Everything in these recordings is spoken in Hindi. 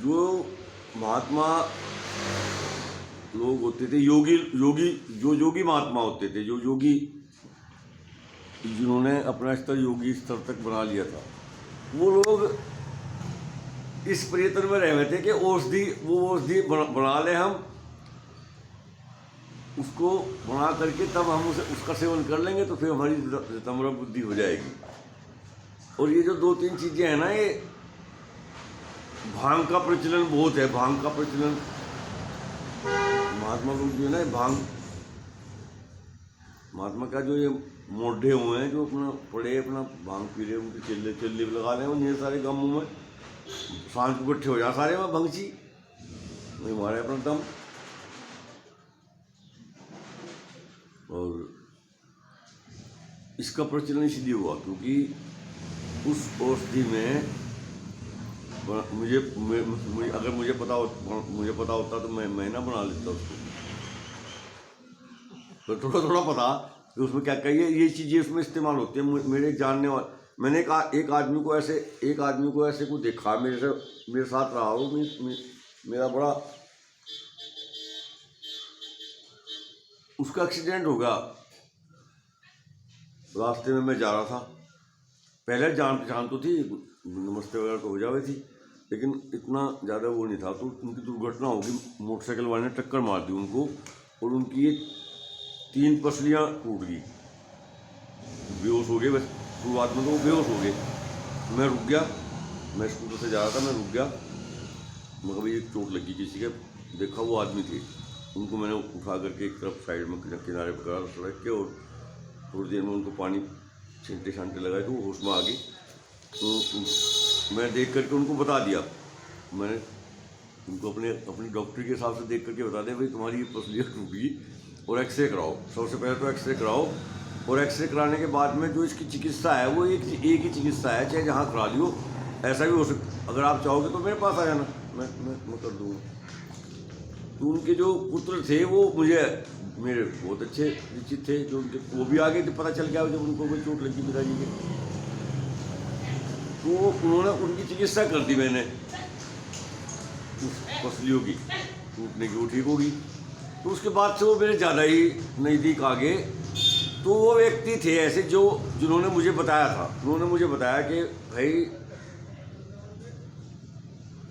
जो महात्मा लोग होते थे, योगी योगी जो योगी महात्मा होते थे, जो योगी जिन्होंने अपना स्तर योगी स्तर तक बना लिया था, वो लोग इस प्रयत्न में रह थे कि औषधि बना ले, हम उसको बना करके तब हम उसका सेवन कर लेंगे तो फिर हमारी तमरा बुद्धि हो जाएगी। और ये जो दो तीन चीज़ें हैं ना, ये भांग का प्रचलन बहुत है। भांग का प्रचलन महात्मा लोग जो है ना, महात्मा का जो ये मोढ़े हुए हैं, जो अपना पड़े अपना भांग पी रहे, उनके चिल्ले चिल्ले लगा रहे हैं उन्हें सारे गाँवों में, सांझ को इकट्ठे हो जा सारे में भंगची वही मारे अपना दम। और इसका प्रचलन इसलिए हुआ क्योंकि उस औषधि में मुझे अगर मुझे पता होता तो मैं ना बना लेता उसको। तो थोड़ा थोड़ा पता कि उसमें क्या क्या ये चीज़ें उसमें इस्तेमाल होती हैं। मेरे जानने वाले, मैंने एक आदमी को ऐसे को देखा, मेरे साथ रहा हो, मेरा बड़ा उसका एक्सीडेंट हो गया। रास्ते में मैं जा रहा था, पहले जान पहचान तो थी, नमस्ते वगैरह तो हो जावे थी, लेकिन इतना ज़्यादा वो नहीं था। तो उनकी दुर्घटना होगी, मोटरसाइकिल वाले ने टक्कर मार दी उनको और उनकी 3 पसलियाँ टूट गई, बेहोश हो गए। बस शुरुआत में तो वो बेहोश हो गए। मैं रुक गया, मैं स्कूटर से जा रहा था, मैं रुक गया, मगर भाई एक चोट लगी किसी के, देखा वो आदमी थे, उनको मैंने उठा करके एक तरफ साइड में किनारे पर करा सड़क के, और थोड़ी देर में उनको पानी छींटे लगाए तो वो होश में आ गई। तो मैं देख करके उनको बता दिया, मैंने उनको अपनी डॉक्टर के हिसाब से देख करके बता दिया, भाई तुम्हारी ये पसलियाँ टूट गई और एक्सरे कराओ। सबसे पहले तो एक्सरे कराओ, और एक्सरे कराने के बाद में जो इसकी चिकित्सा है वो एक ही चिकित्सा है, चाहे जहाँ करा लियो। ऐसा भी हो सकता, अगर आप चाहोगे तो मेरे पास आ जाना, मैं कर दूँगा। तो उनके जो पुत्र थे वो मेरे बहुत अच्छे परिचित थे, जो उनके वो भी आगे थे, पता चल गया जब उनको कोई चोट लगी पिताजी के, तो उन्होंने उनकी चिकित्सा कर दी मैंने, उस पसलियों की टूटने की, वो ठीक होगी। तो उसके बाद से वो मेरे ज़्यादा ही नज़दीक आ गए। तो वो व्यक्ति थे ऐसे जिन्होंने मुझे बताया था, उन्होंने मुझे बताया कि भाई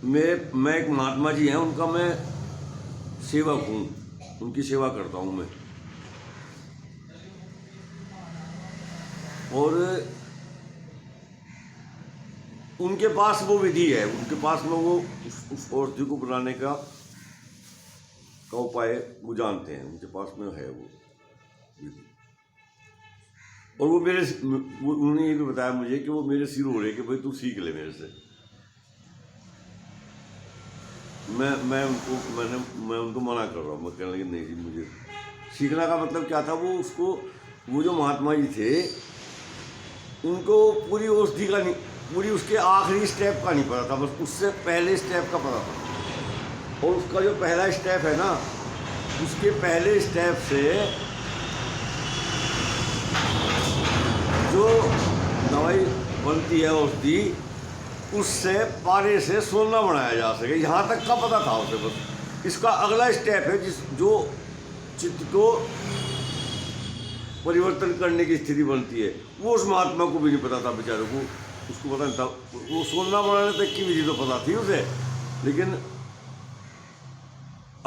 मैं एक महात्मा जी हैं, उनका मैं सेवक हूँ, उनकी सेवा करता हूँ मैं। और उनके पास वो विधि है, उनके पास में वो उस औषधि को बनाने का उपाय वो जानते हैं, उनके पास में है वो विधि। और वो उन्होंने ये भी बताया मुझे कि वो मेरे सिर हो रहे कि भाई तू सीख ले मेरे से। मैं उनको मना कर रहा हूँ, मैं कहने लगे नहीं जी, मुझे सीखने का मतलब क्या था, वो जो महात्मा जी थे उनको पूरी औषधि का नहीं, पूरी उसके आखिरी स्टेप का नहीं पता था, बस उससे पहले स्टेप का पता था। और उसका जो पहला स्टेप है ना, उसके पहले स्टेप से जो दवाई बनती है औषधि, उससे पारे से सोना बनाया जा सके, यहाँ तक का पता था उसे। बस इसका अगला स्टेप है जो चित्त को परिवर्तन करने की स्थिति बनती है, वो उस महात्मा को भी नहीं पता था बेचारे को, उसको पता नहीं था। वो सोना बनाने तक की विधि तो पता थी उसे, लेकिन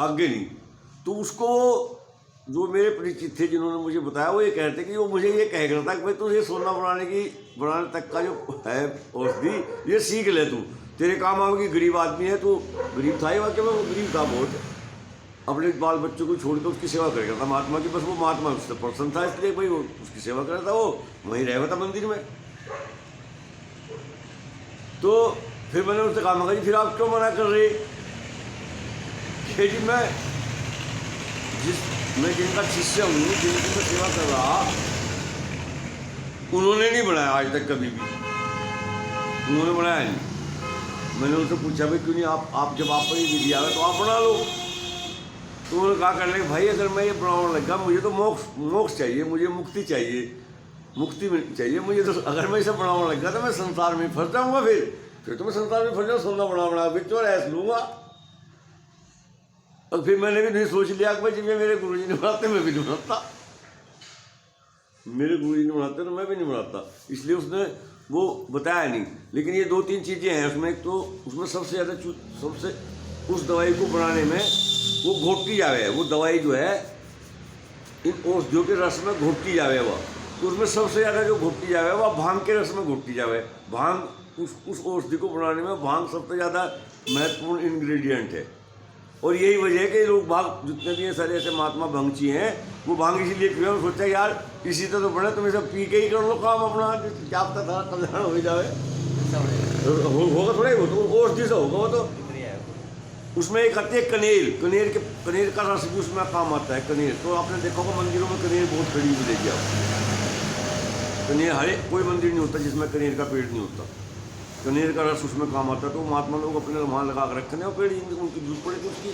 आगे नहीं। तो उसको जो मेरे परिचित थे जिन्होंने मुझे बताया, वो ये कहते कि वो मुझे ये कह रहा था कि भाई तुझे सोना बनाने तक का जो है औषधि, ये सीख ले, तू तेरे काम आएगी। गरीब आदमी है, तो गरीब था ही, वाकई में वो गरीब था बहुत, अपने बाल बच्चों को छोड़ कर उसकी सेवा करेगा था महात्मा की। बस वो महात्मा उससे प्रसन्न था, इसलिए भाई वो उसकी सेवा कर रहा था, वो वहीं रह था मंदिर में। तो फिर मैंने उससे कहा, मगर जी फिर आप क्यों मना कर रहे जी, मैं जिनका शिष्य हूँ, जिनकी मैं सेवा कर रहा, उन्होंने नहीं बनाया आज तक कभी भी, उन्होंने बनाया नहीं। मैंने उनसे पूछा भाई क्यों नहीं, आप जब आप पर ये विधि आवे तो आप बना लो। तो उन्होंने कहा करने कि भाई अगर मैं ये बनाने लगा, मुझे तो मोक्ष चाहिए, मुझे मुक्ति चाहिए, मुक्ति चाहिए मुझे। तो अगर मैं इसे बनाने लगा तो मैं संसार में फंस जाऊँगा फिर, फिर तो मैं संसार में फंस जाऊँ, सोना बना बना फिर तो ऐस लूँगा। और फिर मैंने भी नहीं सोच लिया कि भाई जी मेरे गुरु जी ने बनाते मैं भी नहीं बनाता, मेरे गुरु जी ने बनाते तो मैं भी नहीं बनाता, इसलिए उसने वो बताया नहीं। लेकिन ये 2-3 चीज़ें हैं उसमें। एक तो उसमें सबसे ज़्यादा सबसे उस दवाई को बनाने में वो घोटी जावे है, वो दवाई जो है इन औषधियों के रस में घोटी जावे वह, तो उसमें सबसे ज़्यादा जो घोटी जावे वह भांग के रस में घोटी जावे। भांग उस औषधि को बनाने में भांग सबसे ज़्यादा महत्वपूर्ण इंग्रेडिएंट है। और यही वजह है कि लोग भाग जितने भी सारे ऐसे महात्मा भंगची हैं वो भांग इसीलिए पिए, सोचा यार इसी तरह तो बने तुम सब पी के ही कर लो काम अपना, क्या पता था कल्याण हो जावे, होगा थोड़ा ही, वो तो औषधि से होगा वो तो। उसमें एक आती है कनेर, कनेर का रस भी उसमें काम आता है। कनेर तो आपने देखा होगा मंदिरों में कनेर बहुत खड़ी मिलेगी आपको। कनेर हर एक कोई मंदिर नहीं होता जिसमें कनेर का पेड़ नहीं होता, कनेर का रस उसमें काम आता है। तो महात्मा लोग अपने रुमाल लगा कर रखते हैं और पेड़ उनकी जरूरत पड़ेगी उसकी।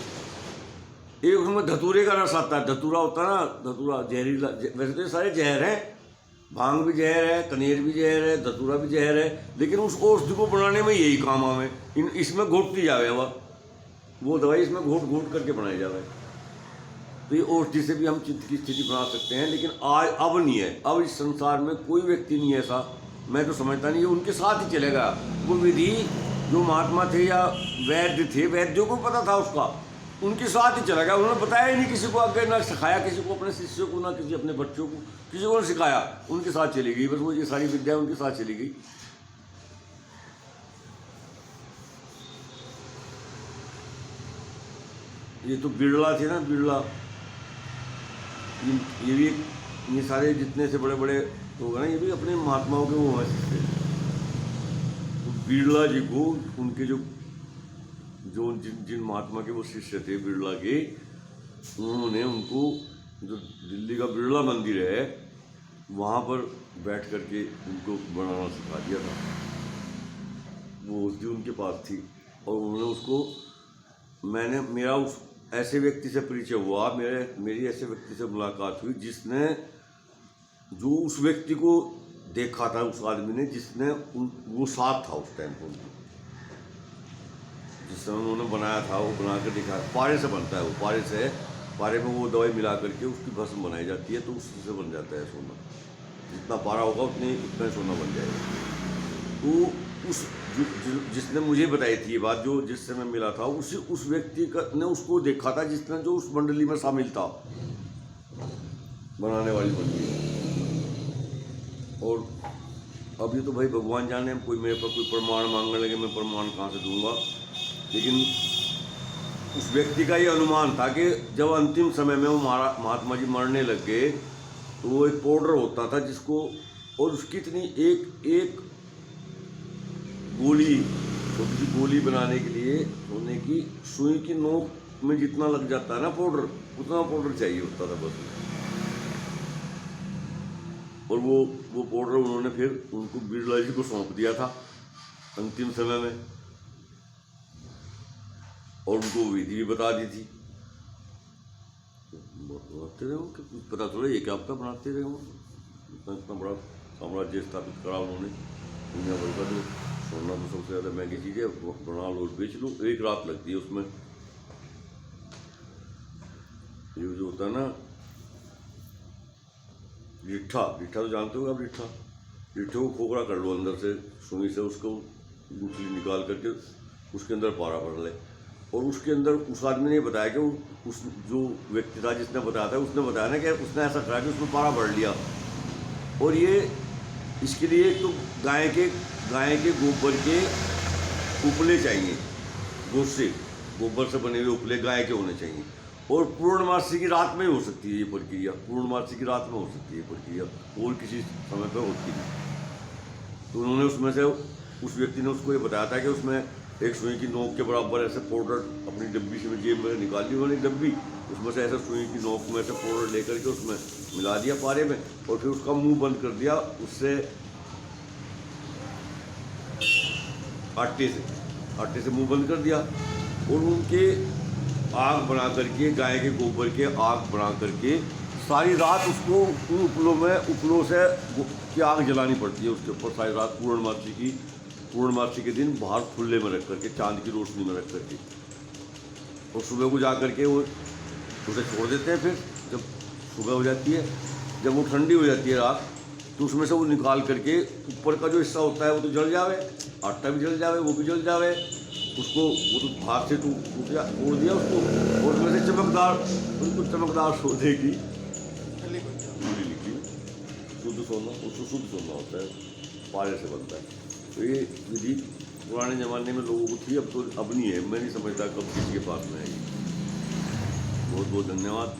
एक उसमें धतूरे का रस आता है, धतूरा होता है ना, धतूरा जहरीला, वैसे तो ये सारे जहर हैं, भांग भी जहर है, कनेर भी जहर है, धतूरा भी जहर है, लेकिन उस औषधि को बनाने में यही काम आवे। इसमें घोटती जावे वो दवाई इसमें घोट करके बनाई जावे। तो ये औषधि से भी हम चित्त की स्थिति बना सकते हैं। लेकिन आज अब नहीं है, अब इस संसार में कोई व्यक्ति नहीं है ऐसा, मैं तो समझता नहीं, ये उनके साथ ही चलेगा वो विधि। जो महात्मा थे या वैद्य थे, वैद्यों को पता था उसका, उनके साथ ही चला गया। उन्होंने बताया ही नहीं किसी को, आगे ना सिखाया किसी को, अपने शिष्यों को, ना किसी अपने बच्चों को, किसी को नहीं सिखाया, उनके साथ चली गई बस। वो ये सारी विद्या उनके साथ चली गई। ये तो बिरला थे ना, बिरला, ये भी ये सारे जितने से बड़े बड़े लोग हैं ना, ये भी अपने महात्माओं के वो हैं शिष्य। तो बिरला जी को उनके जो जिन महात्मा के वो शिष्य थे बिरला के, उन्होंने उनको जो दिल्ली का बिरला मंदिर है वहाँ पर बैठ करके उनको बनाना सिखा दिया था। वो औषधि उनके पास थी और उन्होंने उसको, मेरा उस ऐसे व्यक्ति से परिचय हुआ, मेरी ऐसे व्यक्ति से मुलाकात हुई जिसने, जो उस व्यक्ति को देखा था, उस आदमी ने जिसने वो साथ था उस टाइम पर, जिस समय उन्होंने बनाया था, वो बना कर दिखाया। पारे से बनता है वो, पारे में वो दवाई मिला करके उसकी भस्म बनाई जाती है, तो उससे बन जाता है सोना। जितना पारा होगा उतना सोना बन जाएगा। तो उस जिसने मुझे बताई थी ये बात, जो जिससे मैं मिला था, उस व्यक्ति ने उसको देखा था जिसने, जो उस मंडली में शामिल था, बनाने वाली मंडली। और अब ये तो भाई भगवान जाने, कोई मेरे पर कोई प्रमाण मांगने लगे, मैं प्रमाण कहाँ से दूंगा। लेकिन उस व्यक्ति का ये अनुमान था कि जब अंतिम समय में वो महात्मा जी मरने लग गए, तो वो एक पाउडर होता था जिसको, और उसकी इतनी एक गोली, छोटी सी गोली बनाने के लिए सोने की सुई की नोक में जितना लग जाता है ना पाउडर, उतना पाउडर चाहिए होता था बस। और वो पाउडर उन्होंने फिर उनको बिरला जी को सौंप दिया था अंतिम समय में, और उनको विधि भी बता दी थी। बनाते रहे कि कुछ पता थोड़ा, ये क्या आपका बनाते रहे वो, इतना बड़ा साम्राज्य स्थापित करा उन्होंने दुनिया भर का। जो सोना तो सबसे ज़्यादा महंगी चीज़ है, बना लो बेच लो, एक रात लगती है उसमें। ये जो होता है ना रिट्ठा तो जानते हो आप, रिट्ठे को खोखला कर लो अंदर से, सुई से उसको गुठली निकाल करके उसके अंदर पारा भर ले। और उसके अंदर उस आदमी ने बताया कि उस जो व्यक्ति था जिसने बताया था, उसने बताया ना कि उसने ऐसा करा कि उसमें पारा भर लिया। और ये इसके लिए एक तो गाय के गोबर के उपले चाहिए, गोबर से बने हुए उपले गाय के होने चाहिए। और पूर्णमासी की रात में हो सकती है ये प्रक्रिया, पूर्णमासी की रात में हो सकती है ये प्रक्रिया, और किसी समय पर होती नहीं। तो उन्होंने उसमें से, उस व्यक्ति ने उसको ये बताया था कि उसमें एक सुई की नोक के बराबर ऐसे पाउडर अपनी डब्बी से जेब में निकाल ली उन्होंने डब्बी, उसमें से ऐसे सुई की नोक में से पाउडर लेकर के उसमें मिला दिया पारे में, और फिर उसका मुंह बंद कर दिया उससे आटे से मुंह बंद कर दिया। और उनके आग बना करके, गाय के गोबर के आग बना करके सारी रात उसको उन उपलों से की आग जलानी पड़ती है उसके ऊपर सारी रात, पूर्णमासी की पूर्णमासी के दिन बाहर खुले में रख करके, चांद की रोशनी में रख करके, और सुबह को जा करके वो उसे छोड़ देते हैं। फिर जब सुबह हो जाती है, जब वो ठंडी हो जाती है रात, तो उसमें से वो निकाल करके ऊपर का जो हिस्सा होता है वो तो जल जावे, आटा भी जल जावे, वो भी जल जावे, उसको वो तो हाथ से टूट गया, तोड़ दिया उसको, और उसमें से चमकदार, बिल्कुल चमकदार सोने की चूड़ी लिखी, शुद्ध सोना, उसको शुद्ध सोना होता है, पारे से बनता है। तो ये विधि पुराने ज़माने में लोगों को थी, अब तो अब नहीं है, मैं नहीं समझता कब किसी के पास में है। बहुत बहुत धन्यवाद।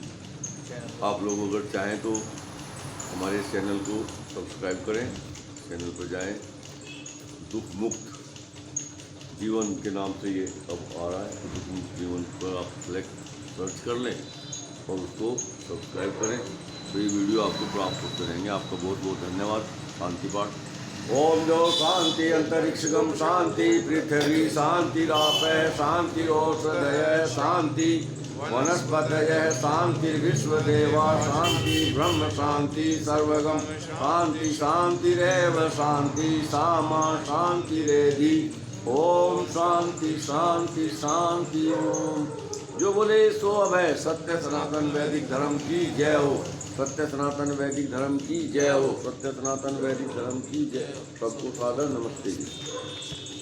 आप लोग अगर चाहें तो हमारे चैनल को सब्सक्राइब करें, चैनल पर जाएं, दुख मुक्त जीवन के नाम से ये अब आ रहा है, तो दुख मुक्त जीवन पर आप सर्च कर लें और उसको सब्सक्राइब करें, तो ये वीडियो आपको प्राप्त होते रहेंगे। आपका बहुत बहुत धन्यवाद। शांति पाठ। ओम जो शांति अंतरिक्षगम शांति, पृथ्वी शांतिरापः शांति औषधयः शांति, वनस्पतयः शांतिर्विश्वदेवा शांति, ब्रह्म शांति सर्वगम शांति, शांतिरेव शांति सामा शांतिरेधि। ओम शांति शांति शांति ओम। जो बोले सो अभय। सत्य सनातन वैदिक धर्म की जय हो। सत्य सनातन वैदिक धर्म की जय हो। सत्य सनातन वैदिक धर्म की जय। सबको सादर नमस्ते जी।